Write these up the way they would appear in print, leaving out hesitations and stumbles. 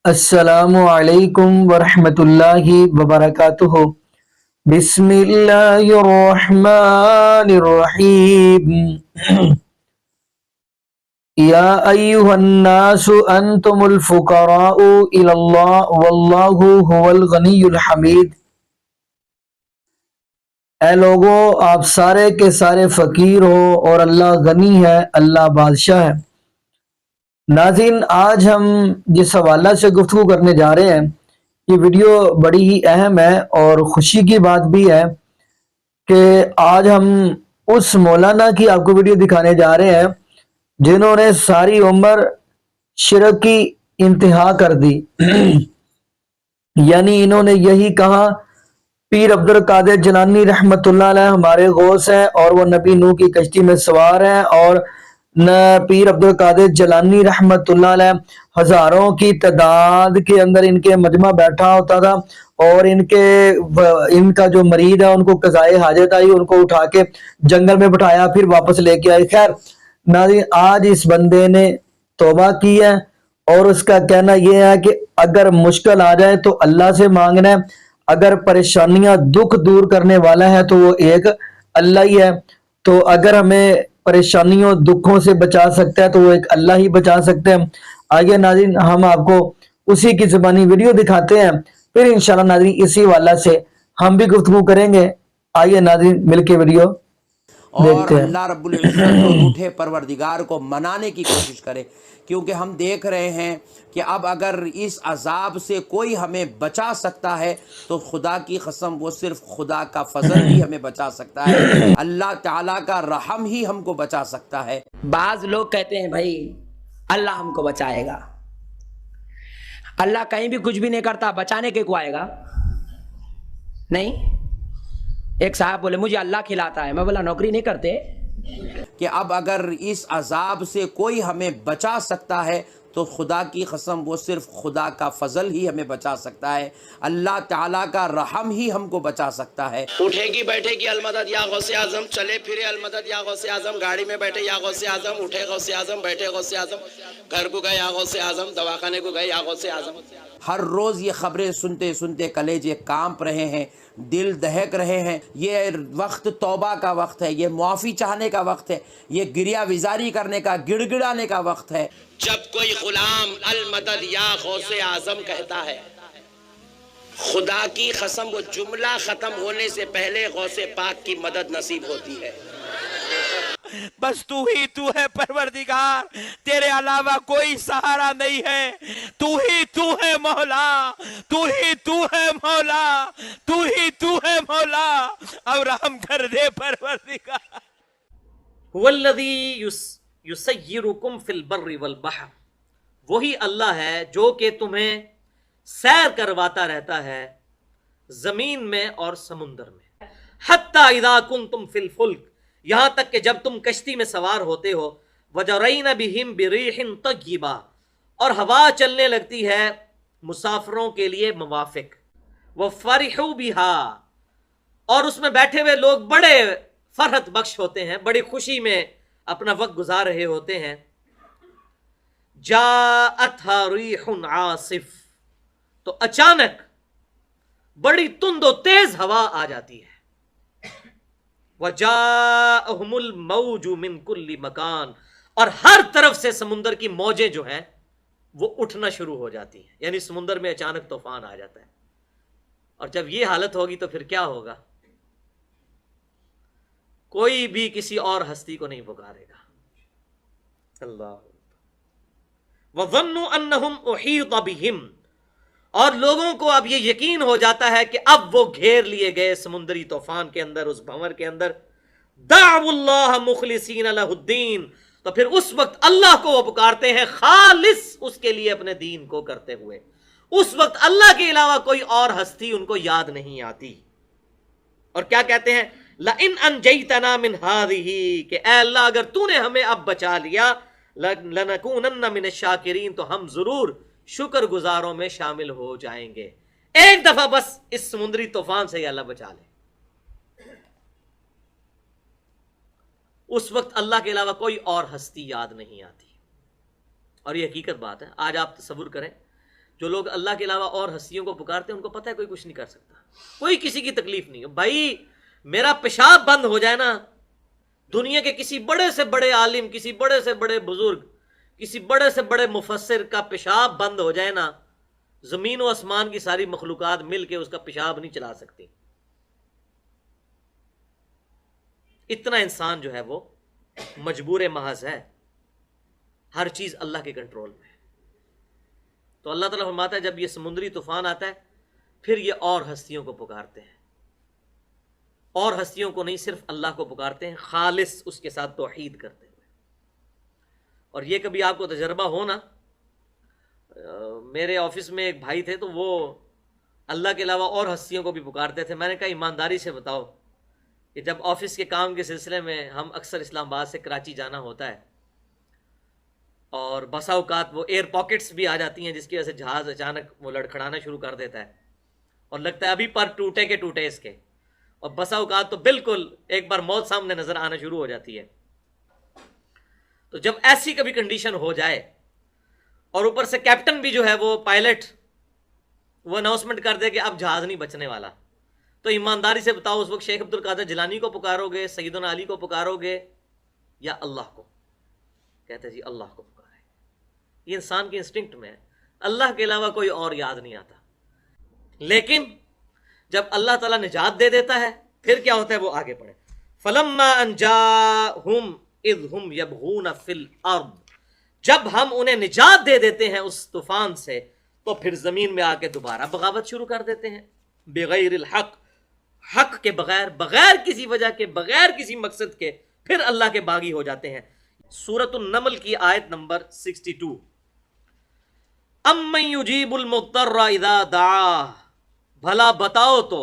السلام علیکم ورحمۃ اللہ وبرکاتہ۔ بسم اللہ الرحمن الرحیم۔ یا ایہا الناس انتم الفقراء الی اللہ واللہ هو الغنی الحمید۔ اے لوگو، آپ سارے کے سارے فقیر ہو اور اللہ غنی ہے، اللہ بادشاہ ہے۔ ناظرین، آج ہم جس حوالہ سے گفتگو کرنے جا رہے ہیں، یہ ویڈیو بڑی ہی اہم ہے اور خوشی کی بات بھی ہے کہ آج ہم اس مولانا کی آپ کو ویڈیو دکھانے جا رہے ہیں جنہوں نے ساری عمر شرک کی انتہا کر دی۔ یعنی انہوں نے یہی کہا، پیر عبد القادر جیلانی رحمۃ اللہ علیہ ہمارے غوث ہیں اور وہ نبی نوح کی کشتی میں سوار ہیں، اور پیر عبد القادر جیلانی رحمۃ اللہ علیہ ہزاروں کی تعداد کے اندر ان کے مجمع بیٹھا ہوتا تھا، اور ان کا جو مرید ہے ان کو قضائے حاجت آئی، ان کو اٹھا کے جنگل میں بٹھایا، پھر واپس لے کے آئے۔ خیر ناظرین، آج اس بندے نے توبہ کی ہے اور اس کا کہنا یہ ہے کہ اگر مشکل آ جائے تو اللہ سے مانگنا ہے، اگر پریشانیاں دکھ دور کرنے والا ہے تو وہ ایک اللہ ہی ہے، تو اگر ہمیں پریشانیوں دکھوں سے بچا سکتا ہے تو وہ ایک اللہ ہی بچا سکتے ہیں۔ آئیے ناظرین، ہم آپ کو اسی کی زبانی ویڈیو دکھاتے ہیں، پھر انشاءاللہ ناظرین اسی والا سے ہم بھی گفتگو کریں گے۔ آئیے ناظرین مل کے ویڈیو اور دیکھتے ہیں۔ اللہ رب العزت کو روٹھے پروردگار کو منانے کی کوشش کرے، کیونکہ ہم دیکھ رہے ہیں کہ اب اگر اس عذاب سے کوئی ہمیں بچا سکتا ہے تو خدا کی قسم وہ صرف خدا کا فضل ہی ہمیں بچا سکتا ہے، اللہ تعالیٰ کا رحم ہی ہم کو بچا سکتا ہے۔ بعض لوگ کہتے ہیں بھائی اللہ ہم کو بچائے گا، اللہ کہیں بھی کچھ بھی نہیں کرتا، بچانے کے کو آئے گا نہیں۔ ایک صاحب بولے مجھے اللہ کھلاتا ہے، میں بولا نوکری نہیں کرتے؟ کہ اب اگر اس عذاب سے کوئی ہمیں بچا سکتا ہے تو خدا کی قسم وہ صرف خدا کا فضل ہی ہمیں بچا سکتا ہے، اللہ تعالیٰ کا رحم ہی ہم کو بچا سکتا ہے۔ اٹھے گی بیٹھے گی المدد یا غوث اعظم، چلے پھرے المدد یا غوث اعظم، گاڑی میں بیٹھے یا غوث اعظم، اٹھے غوث اعظم، بیٹھے غوث اعظم، گھر کو گئے یا غوث اعظم، دواخانے کو گئے یا غوث اعظم۔ ہر روز یہ خبریں سنتے سنتے کلیجے کانپ رہے ہیں، دل دہک رہے ہیں۔ یہ وقت توبہ کا وقت ہے، یہ معافی چاہنے کا وقت ہے، یہ گریہ وزاری کرنے کا، گڑ گڑانے کا وقت ہے۔ جب کوئی غلام المدد یا غوث اعظم کہتا ہے، خدا کی قسم وہ جملہ ختم ہونے سے پہلے غوث پاک کی مدد نصیب ہوتی ہے۔ بس تو ہی تو ہے پروردگار، تیرے علاوہ کوئی سہارا نہیں ہے، تو ہی تو ہے مولا، تو ہی تو ہے مولا، تو ہی تو ہے مولا، اب رحم کر دے پروردگار۔ والذی یسیرکم فی البر والبحر، وہی اللہ ہے جو کہ تمہیں سیر کرواتا رہتا ہے زمین میں اور سمندر میں۔ حتی اذا کنتم فی الفلک، یہاں تک کہ جب تم کشتی میں سوار ہوتے ہو، وجرین بہم بريح طیبہ، اور ہوا چلنے لگتی ہے مسافروں کے لیے موافق، وفرحوا بها، اور اس میں بیٹھے ہوئے لوگ بڑے فرحت بخش ہوتے ہیں، بڑی خوشی میں اپنا وقت گزار رہے ہوتے ہیں۔ جاءتها ریح عاصف، تو اچانک بڑی تند و تیز ہوا آ جاتی ہے۔ وجاءہم الموج من کل مکان، اور ہر طرف سے سمندر کی موجیں جو ہیں وہ اٹھنا شروع ہو جاتی ہیں، یعنی سمندر میں اچانک طوفان آ جاتا ہے۔ اور جب یہ حالت ہوگی تو پھر کیا ہوگا؟ کوئی بھی کسی اور ہستی کو نہیں پکارے گا۔ اللہ وَظَنُّوا أَنَّهُمْ أُحِيطَ بِهِمْ، اور لوگوں کو اب یہ یقین ہو جاتا ہے کہ اب وہ گھیر لیے گئے سمندری طوفان کے اندر، اس بھنور کے اندر۔ دعوا اللہ مخلصین لہ الدین، تو پھر اس وقت اللہ کو وہ پکارتے ہیں خالص اس کے لیے اپنے دین کو کرتے ہوئے۔ اس وقت اللہ کے علاوہ کوئی اور ہستی ان کو یاد نہیں آتی، اور کیا کہتے ہیں؟ لَإِنْ أَنْجَيْتَنَا مِنْ هَذِهِ، کہ اے اللہ اگر تو نے ہمیں اب بچا لیا، لَنَكُونَنَّ مِنَ الشَّاكِرِينَ، تو ہم ضرور شکر گزاروں میں شامل ہو جائیں گے۔ ایک دفعہ بس اس سمندری طوفان سے اللہ بچا لے۔ اس وقت اللہ کے علاوہ کوئی اور ہستی یاد نہیں آتی، اور یہ حقیقت بات ہے۔ آج آپ تصور کریں جو لوگ اللہ کے علاوہ اور ہستیوں کو پکارتے ہیں ان کو پتہ ہے کوئی کچھ نہیں کر سکتا, کوئی کسی کی تکلیف نہیں. بھائی میرا پیشاب بند ہو جائے نا, دنیا کے کسی بڑے سے بڑے عالم, کسی بڑے سے بڑے بزرگ, کسی بڑے سے بڑے مفسر کا پیشاب بند ہو جائے نا, زمین و آسمان کی ساری مخلوقات مل کے اس کا پیشاب نہیں چلا سکتی. اتنا انسان جو ہے وہ مجبور محض ہے, ہر چیز اللہ کے کنٹرول میں ہے. تو اللہ تعالیٰ فرماتا ہے جب یہ سمندری طوفان آتا ہے پھر یہ اور ہستیوں کو پکارتے ہیں, اور ہستیوں کو نہیں صرف اللہ کو پکارتے ہیں, خالص اس کے ساتھ توحید کرتے ہوئے. اور یہ کبھی آپ کو تجربہ ہو نا, میرے آفس میں ایک بھائی تھے تو وہ اللہ کے علاوہ اور ہستیوں کو بھی پکارتے تھے. میں نے کہا ایمانداری سے بتاؤ کہ جب آفس کے کام کے سلسلے میں ہم اکثر اسلام آباد سے کراچی جانا ہوتا ہے اور بسا اوقات وہ ایئر پاکٹس بھی آ جاتی ہیں جس کی وجہ سے جہاز اچانک وہ لڑکھڑانا شروع کر دیتا ہے اور لگتا ہے ابھی پر ٹوٹے کے ٹوٹے اس کے, اور بسا اوقات تو بالکل ایک بار موت سامنے نظر آنا شروع ہو جاتی ہے. تو جب ایسی کبھی کنڈیشن ہو جائے اور اوپر سے کیپٹن بھی جو ہے وہ پائلٹ وہ اناؤنسمنٹ کر دے کہ اب جہاز نہیں بچنے والا, تو ایمانداری سے بتاؤ اس وقت شیخ عبد القادر جیلانی کو پکارو گے, سیدنا علی کو پکارو گے, یا اللہ کو؟ کہتے جی اللہ کو پکارے. یہ انسان کے انسٹنکٹ میں ہے, اللہ کے علاوہ کوئی اور یاد نہیں آتا. لیکن جب اللہ تعالیٰ نجات دے دیتا ہے پھر کیا ہوتا ہے, وہ آگے پڑھے. فلما انجاہم اذ ہم یبغون فی الارض, جب ہم انہیں نجات دے دیتے ہیں اس طوفان سے تو پھر زمین میں آ کے دوبارہ بغاوت شروع کر دیتے ہیں. بغیر الحق, حق کے بغیر, بغیر کسی وجہ کے, بغیر کسی مقصد کے پھر اللہ کے باغی ہو جاتے ہیں. سورۃ النمل کی آیت نمبر 62. امن یجیب المضطر اذا دعاہ, بھلا بتاؤ تو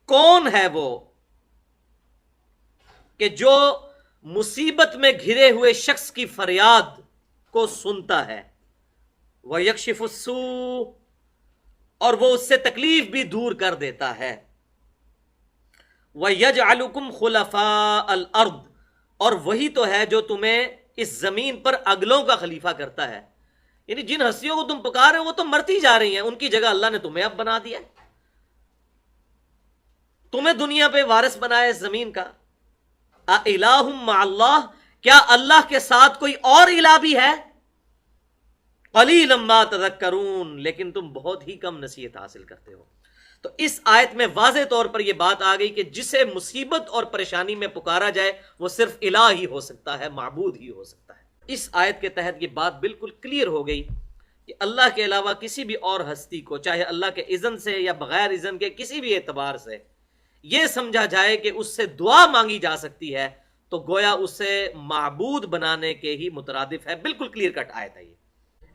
کون ہے وہ کہ جو مصیبت میں گھرے ہوئے شخص کی فریاد کو سنتا ہے. وَيَكْشِفُ السُّوءَ, اور وہ اس سے تکلیف بھی دور کر دیتا ہے. وَيَجْعَلُكُمْ خُلَفَاءَ الْأَرْضِ, اور وہی تو ہے جو تمہیں اس زمین پر اگلوں کا خلیفہ کرتا ہے. یعنی جن ہستیوں کو تم پکار رہے ہو وہ تو مرتی جا رہی ہیں, ان کی جگہ اللہ نے تمہیں اب بنا دیا, تمہیں دنیا پہ وارث بنایا اس زمین کا. اِلَٰهٌ مَّعَ اللَّهِ, کیا اللہ کے ساتھ کوئی اور الہ بھی ہے؟ قَلِيلًا مَّا تَذَكَّرُونَ, لیکن تم بہت ہی کم نصیحت حاصل کرتے ہو. تو اس آیت میں واضح طور پر یہ بات آ گئی کہ جسے مصیبت اور پریشانی میں پکارا جائے وہ صرف الہ ہی ہو سکتا ہے, معبود ہی ہو سکتا ہے. اس آیت کے تحت یہ بات بالکل کلیئر ہو گئی کہ اللہ کے علاوہ کسی بھی اور ہستی کو, چاہے اللہ کے اذن سے یا بغیر اذن کے کسی بھی اعتبار سے یہ سمجھا جائے کہ اس سے دعا مانگی جا سکتی ہے تو گویا اسے معبود بنانے کے ہی مترادف ہے. بالکل کلیئر کٹ آیت ہے یہ.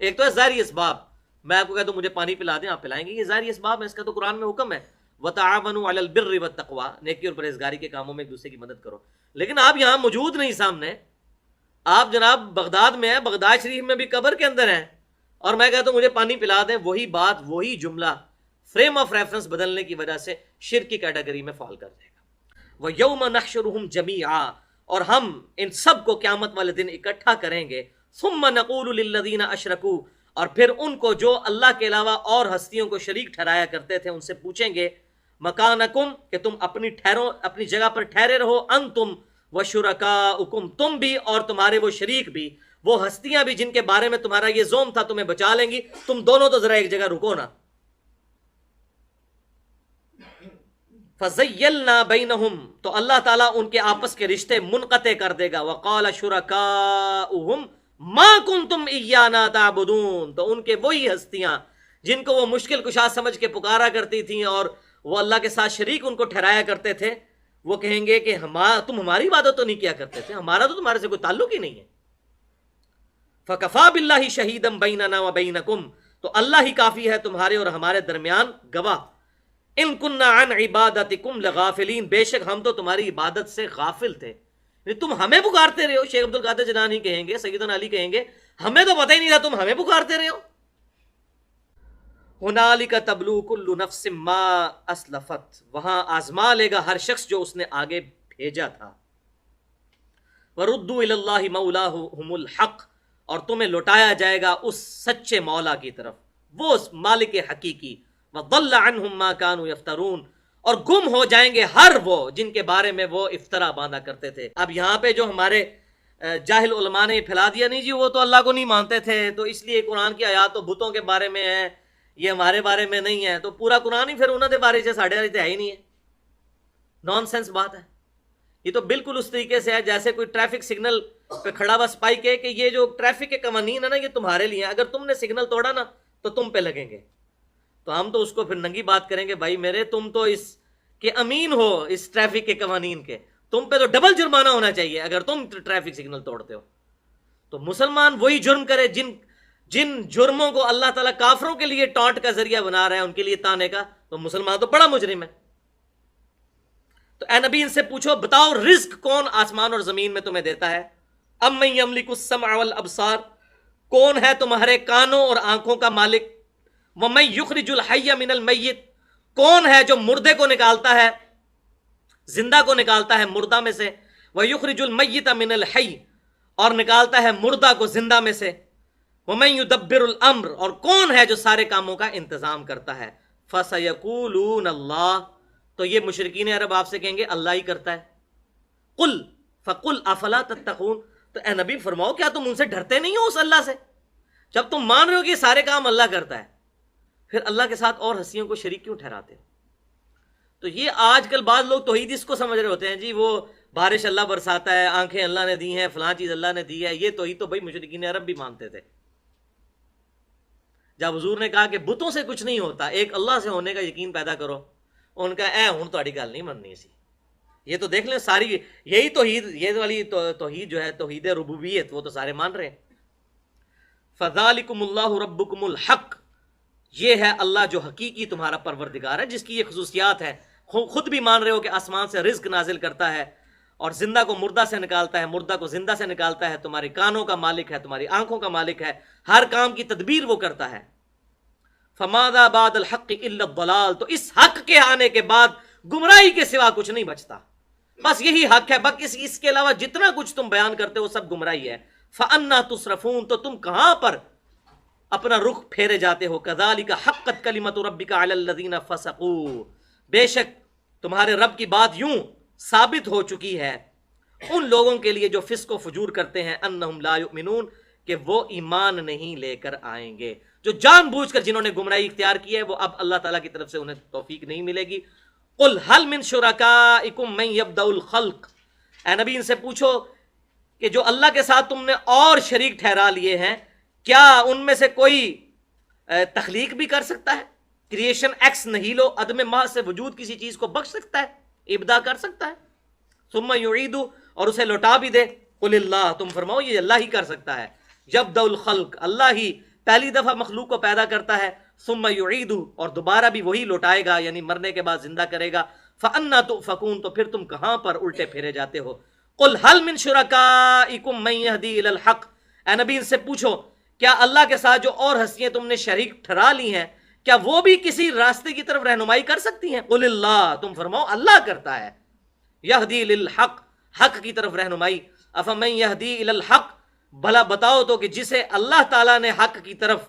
ایک تو ہے ظاہری اسباب, میں آپ کو کہتا ہوں مجھے پانی پلا دیں, آپ پلائیں گے, یہ ظاہری اسباب ہے, اس کا تو قرآن میں حکم ہے وَتَعَاوَنُوا عَلَى الْبِرِّ وَالتَّقْوَىٰ, نیکی اور پرہیزگاری کے کاموں میں ایک دوسرے کی مدد کرو. لیکن آپ یہاں موجود نہیں سامنے, آپ جناب بغداد میں ہیں, بغداد شریف میں بھی قبر کے اندر ہیں, اور میں کہتا ہوں مجھے پانی پلا دیں, وہی بات وہی جملہ فریم آف ریفرنس بدلنے کی وجہ سے شرک کی کیٹیگری میں فال کر دے گا. وَيَوْمَ نَحْشُرُهُمْ جَمِيعًا, اور ہم ان سب کو قیامت والے دن اکٹھا کریں گے. ثُمَّ نَقُولُ لِلَّذِينَ أَشْرَكُوا, اور پھر ان کو جو اللہ کے علاوہ اور ہستیوں کو شریک ٹھہرایا کرتے تھے ان سے پوچھیں گے مکانکم, کہ تم اپنی جگہ پر ٹھہرے رہو, انتم وشرکاؤکم, تم بھی اور تمہارے وہ شریک بھی, وہ ہستیاں بھی جن کے بارے میں تمہارا یہ زوم تھا تمہیں بچا لیں گی, تم دونوں تو ذرا ایک جگہ رکو نا. فَزَيَّلْنَا بَيْنَهُمْ, تو اللہ تعالیٰ ان کے آپس کے رشتے منقطع کر دے گا. وَقَالَ شُرَكَاؤُهُمْ مَا كُنْتُمْ إِيَّانَا تَعْبُدُونَ, تو ان کے وہی ہستیاں جن کو وہ مشکل کشا سمجھ کے پکارا کرتی تھیں اور وہ اللہ کے ساتھ شریک ان کو ٹھہرایا کرتے تھے, وہ کہیں گے کہ تم ہماری عبادت تو نہیں کیا کرتے تھے, ہمارا تو تمہارے سے کوئی تعلق ہی نہیں ہے. فَكَفَىٰ بِاللَّهِ شَهِيدًا بَيْنَنَا وَبَيْنَكُمْ, تو اللہ ہی کافی ہے تمہارے اور ہمارے درمیان گواہ. ان کننا عن عبادتکم لغافلین, بے شک ہم تو تمہاری عبادت سے غافل تھے. تم ہمیں پکارتے رہے ہو, شیخ عبد القادر جیلانی کہیں گے, سیدنا علی کہیں گے, ہمیں تو پتہ ہی نہیں تھا, تم ہمیں پکارتے رہے ہو. ہنالک تبلو کل نفس ما اسلفت, وہاں آزما لے گا ہر شخص جو اس نے آگے بھیجا تھا. وردوا الی اللہ مولاہم الحق, اور تمہیں لوٹایا جائے گا اس سچے مولا کی طرف. وہ مالک حقیقی، وضل عنہم ما کانوا یفترون، اور گم ہو جائیں گے ہر وہ جن کے بارے میں وہ افطرا باندھا کرتے تھے۔ اب یہاں پہ جو ہمارے جاہل علماء نے پھیلا دیا، نہیں جی وہ تو اللہ کو نہیں مانتے تھے تو اس لیے قرآن کی آیات تو بتوں کے بارے میں ہے، یہ ہمارے بارے میں نہیں ہے، تو پورا قرآن ہی پھر انہوں کے بارے سے ساڑھے والے ہے ہی نہیں ہے۔ نان سینس بات ہے یہ تو، بالکل اس طریقے سے ہے جیسے کوئی ٹریفک سگنل پہ کھڑا ہوا سپاہی کہے کہ یہ جو ٹریفک کے قوانین ہے نا یہ تمہارے لیے ہیں، اگر تم نے سگنل توڑا نا تو تم پہ لگیں گے۔ تو ہم تو اس کو پھر ننگی بات کریں گے، بھائی میرے تم تو اس کے امین ہو اس ٹریفک کے قوانین کے، تم پہ تو ڈبل جرمانہ ہونا چاہیے اگر تم ٹریفک سگنل توڑتے ہو۔ تو مسلمان وہی جرم کرے جن جرموں کو اللہ تعالیٰ کافروں کے لیے ٹانٹ کا ذریعہ بنا رہا ہے، ان کے لیے تانے کا، تو مسلمان تو بڑا مجرم ہے۔ تو اے نبی ان سے پوچھو، بتاؤ رزق کون آسمان اور زمین میں تمہیں دیتا ہے؟ امن یملک السمع والابصار، کون ہے تمہارے کانوں اور آنکھوں کا مالک؟ ومن یخرج الحی من المیت، کون ہے جو مردے کو نکالتا ہے زندہ کو نکالتا ہے مردہ میں سے؟ ویخرج المیت من الحی، اور نکالتا ہے مردہ کو زندہ میں سے۔ ومن یدبر الامر، اور کون ہے جو سارے کاموں کا انتظام کرتا ہے؟ فسیقولون اللہ، تو یہ مشرکین عرب آپ سے کہیں گے اللہ ہی کرتا ہے۔ قل فقل افلا تتقون، تو اے نبی فرماؤ کیا تم ان سے ڈرتے نہیں ہو اس اللہ سے؟ جب تم مان رہے ہو کہ یہ سارے کام اللہ کرتا ہے، پھر اللہ کے ساتھ اور ہستیوں کو شریک کیوں ٹھہراتے ہو؟ تو یہ آج کل بعض لوگ توحید اس کو سمجھ رہے ہوتے ہیں، جی وہ بارش اللہ برساتا ہے، آنکھیں اللہ نے دی ہیں، فلاں چیز اللہ نے دی ہے، یہ توحید تو بھائی مشرکین عرب بھی مانتے تھے۔ جب حضور نے کہا کہ بتوں سے کچھ نہیں ہوتا، ایک اللہ سے ہونے کا یقین پیدا کرو، ان کا اے ہوں تہاڈی گل نہیں مننی سی۔ یہ تو دیکھ لیں ساری یہی توحید، یہ والی توحید جو ہے توحید ربوبیت، وہ تو سارے مان رہے ہیں۔ فذالکم اللہ ربکم الحق، یہ ہے اللہ جو حقیقی تمہارا پروردگار ہے، جس کی یہ خصوصیات ہے۔ خود بھی مان رہے ہو کہ آسمان سے رزق نازل کرتا ہے اور زندہ کو مردہ سے نکالتا ہے، مردہ کو زندہ سے نکالتا ہے، تمہارے کانوں کا مالک ہے، تمہاری آنکھوں کا مالک ہے، ہر کام کی تدبیر وہ کرتا ہے۔ فماذا بعد الحق الا الضلال، تو اس حق کے آنے کے بعد گمراہی کے سوا کچھ نہیں بچتا، بس یہی حق ہے، بس اس کے علاوہ جتنا کچھ تم بیان کرتے ہو سب گمراہی ہے۔ فأنا تصرفون، تو تم کہاں پر اپنا رخ پھیرے جاتے ہو؟ کذالک حقت کلمۃ ربک علی الذین فسقوا، بے شک تمہارے رب کی بات یوں ثابت ہو چکی ہے ان لوگوں کے لیے جو فسق و فجور کرتے ہیں، انہم لا یؤمنون، کہ وہ ایمان نہیں لے کر آئیں گے۔ جو جان بوجھ کر جنہوں نے گمراہی اختیار کی ہے، وہ اب اللہ تعالیٰ کی طرف سے انہیں توفیق نہیں ملے گی۔ قل هل من شرکائکم من یبدأ الخلق، اے نبی ان سے پوچھو کہ جو اللہ کے ساتھ تم نے اور شریک ٹھہرا لیے ہیں، کیا ان میں سے کوئی تخلیق بھی کر سکتا ہے؟ کریشن ایکس نہیلو، عدم محض سے وجود کسی چیز کو بخش سکتا ہے، ابدا کر سکتا ہے؟ ثم یعید، اور اسے لوٹا بھی دے۔ قل اللہ، تم فرماؤ یہ اللہ ہی کر سکتا ہے۔ یبدأ الخلق، اللہ ہی پہلی دفعہ مخلوق کو پیدا کرتا ہے، ثم یعید، اور دوبارہ بھی وہی لوٹائے گا، یعنی مرنے کے بعد زندہ کرے گا۔ فأنا تؤفکون، تو پھر تم کہاں پر الٹے پھیرے جاتے ہو؟ قل هل من شرکائکم من یہدی الی الحق، اے نبی ان سے پوچھو کیا اللہ کے ساتھ جو اور ہستیاں تم نے شریک ٹھہرا لی ہیں، کیا وہ بھی کسی راستے کی طرف رہنمائی کر سکتی ہیں؟ قل اللہ، تم فرماؤ اللہ کرتا ہے۔ یہدی للحق، حق کی طرف رہنمائی۔ افمن یہدی الی الحق، بھلا بتاؤ تو کہ جسے اللہ تعالیٰ نے حق کی طرف،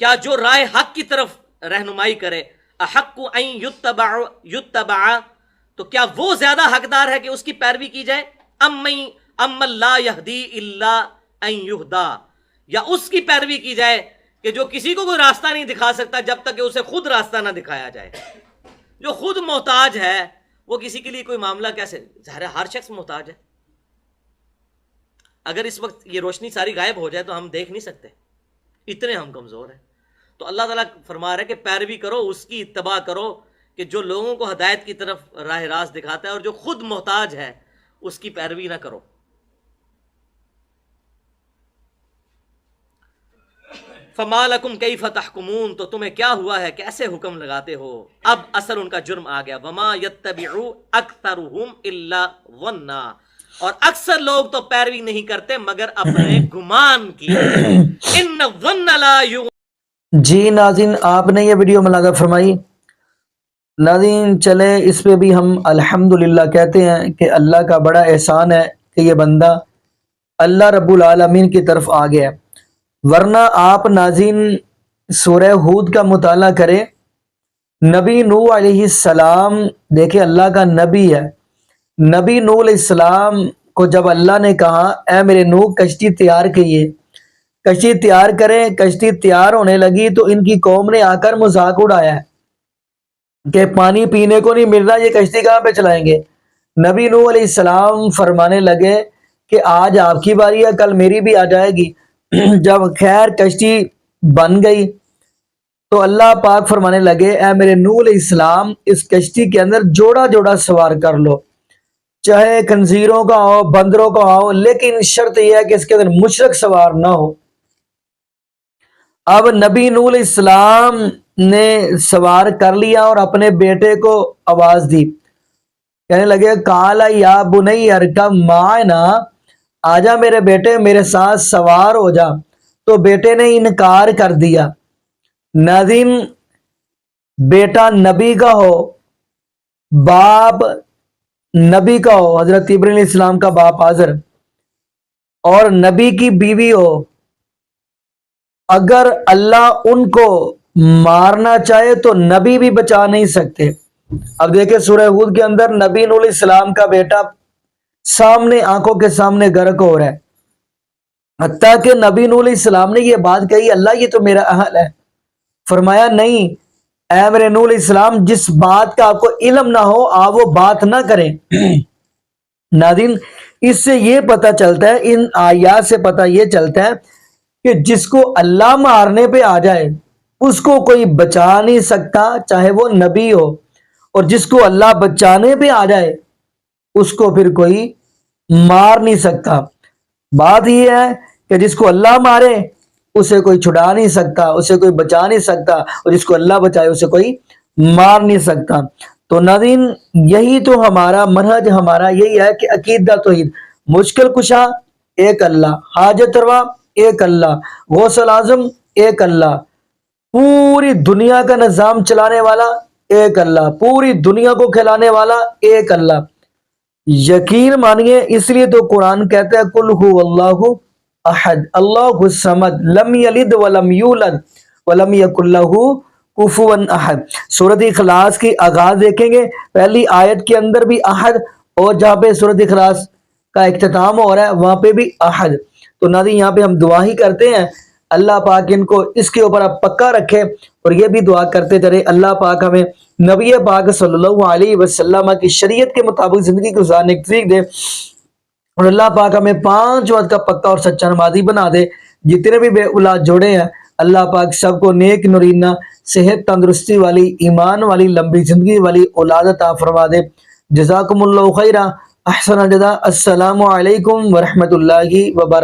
کیا جو رائے حق کی طرف رہنمائی کرے، احق ان یتبع، تو کیا وہ زیادہ حقدار ہے کہ اس کی پیروی کی جائے؟ ام لا یہدی الا ان یہدا، یا اس کی پیروی کی جائے کہ جو کسی کو کوئی راستہ نہیں دکھا سکتا جب تک کہ اسے خود راستہ نہ دکھایا جائے۔ جو خود محتاج ہے وہ کسی کے لیے کوئی معاملہ کیسے؟ ظاہر ہے ہر شخص محتاج ہے۔ اگر اس وقت یہ روشنی ساری غائب ہو جائے تو ہم دیکھ نہیں سکتے، اتنے ہم کمزور ہیں۔ تو اللہ تعالیٰ فرما رہا ہے کہ پیروی کرو، اس کی اتباع کرو کہ جو لوگوں کو ہدایت کی طرف راہ راست دکھاتا ہے، اور جو خود محتاج ہے اس کی پیروی نہ کرو۔ فما لکم کیف تحکمون، تو تمہیں کیا ہوا ہے، کیسے حکم لگاتے ہو؟ اب اصل ان کا جرم آ گیا۔ وما یتبع اکثرهم الا ظنا، اور اکثر لوگ تو پیروی نہیں کرتے مگر اپنے گمان کی۔ ان الظن لا یغنی۔ جی ناظرین، آپ نے یہ ویڈیو ملاحظہ فرمائی۔ ناظرین چلے اس پہ بھی ہم الحمدللہ کہتے ہیں کہ اللہ کا بڑا احسان ہے کہ یہ بندہ اللہ رب العالمین کی طرف آ گیا ہے، ورنہ آپ ناظرین سورہ ہود کا مطالعہ کریں. نبی نوح علیہ السلام دیکھیں اللہ کا نبی ہے. نبی نوح علیہ السلام کو جب اللہ نے کہا اے میرے نوح کشتی تیار کیے، کشتی تیار کریں، کشتی تیار ہونے لگی تو ان کی قوم نے آ کر مذاق اڑایا کہ پانی پینے کو نہیں مل رہا، یہ کشتی کہاں پہ چلائیں گے. نبی نوح علیہ السلام فرمانے لگے کہ آج آپ کی باری ہے، کل میری بھی آ جائے گی. جب خیر کشتی بن گئی تو اللہ پاک فرمانے لگے اے میرے نوح علیہ السلام اس کشتی کے اندر جوڑا جوڑا سوار کر لو، چاہے خنزیروں کا ہو، بندروں کا ہو، لیکن شرط یہ ہے کہ اس کے اندر مشرک سوار نہ ہو. اب نبی نوح علیہ السلام نے سوار کر لیا اور اپنے بیٹے کو آواز دی، کہنے لگے کالا یا بنی ارکب معنا، آجا میرے بیٹے میرے ساتھ سوار ہو جا. تو بیٹے نے انکار کر دیا. ناظرین بیٹا نبی کا ہو، باپ نبی کا ہو، حضرت ابراہیم علیہ السلام کا باپ آزر، اور نبی کی بیوی ہو، اگر اللہ ان کو مارنا چاہے تو نبی بھی بچا نہیں سکتے. اب دیکھیں سورہ ہود کے اندر نبی نوح علیہ السلام کا بیٹا سامنے آنکھوں کے سامنے غرق ہو رہا ہے، حتیٰ کہ نبی نوح علیہ السلام نے یہ بات کہی اللہ یہ تو میرا اہل ہے. فرمایا نہیں اے میرے نوح علیہ السلام جس بات کا آپ کو علم نہ ہو آپ وہ بات نہ کریں. ناظرین اس سے یہ پتہ چلتا ہے، ان آیات سے پتہ یہ چلتا ہے کہ جس کو اللہ مارنے پہ آ جائے اس کو کوئی بچا نہیں سکتا چاہے وہ نبی ہو، اور جس کو اللہ بچانے پہ آ جائے اس کو پھر کوئی مار نہیں سکتا. بات یہ ہے کہ جس کو اللہ مارے اسے کوئی چھڑا نہیں سکتا، اسے کوئی بچا نہیں سکتا، اور جس کو اللہ بچائے اسے کوئی مار نہیں سکتا. تو ناظرین یہی تو ہمارا منہج، ہمارا یہی ہے کہ عقیدہ توحید، مشکل کشا ایک اللہ، حاجت روا ایک اللہ، غوث العظم ایک اللہ، پوری دنیا کا نظام چلانے والا ایک اللہ، پوری دنیا کو کھلانے والا ایک اللہ. یقین مانیے اس لیے تو قرآن کہتا ہے قل هو اللہ احد اللہ الصمد لم یلد ولم یولد ولم یکن لہ کفوا احد. سورۃ اخلاص کی آغاز دیکھیں گے پہلی آیت کے اندر بھی احد، اور جہاں پہ سورۃ اخلاص کا اختتام ہو رہا ہے وہاں پہ بھی احد. تو ناظرین یہاں پہ ہم دعا ہی کرتے ہیں اللہ پاک ان کو اس کے اوپر اب پکا رکھے، اور یہ بھی دعا کرتے چلے اللہ پاک ہمیں نبی پاک صلی اللہ علیہ وسلم کی شریعت کے مطابق زندگی گزارنے کی توفیق دے، اور اللہ پاک ہمیں 5 وقت کا پکا اور سچا نمازی بنا دے. جتنے بھی بے اولاد جوڑے ہیں اللہ پاک سب کو نیک نورینہ صحت تندرستی والی ایمان والی لمبی زندگی والی اولاد عطا فرما دے. جزاکم اللہ خیرہ، احسن الجزاء. السلام علیکم ورحمۃ اللہ وبرکاتہ.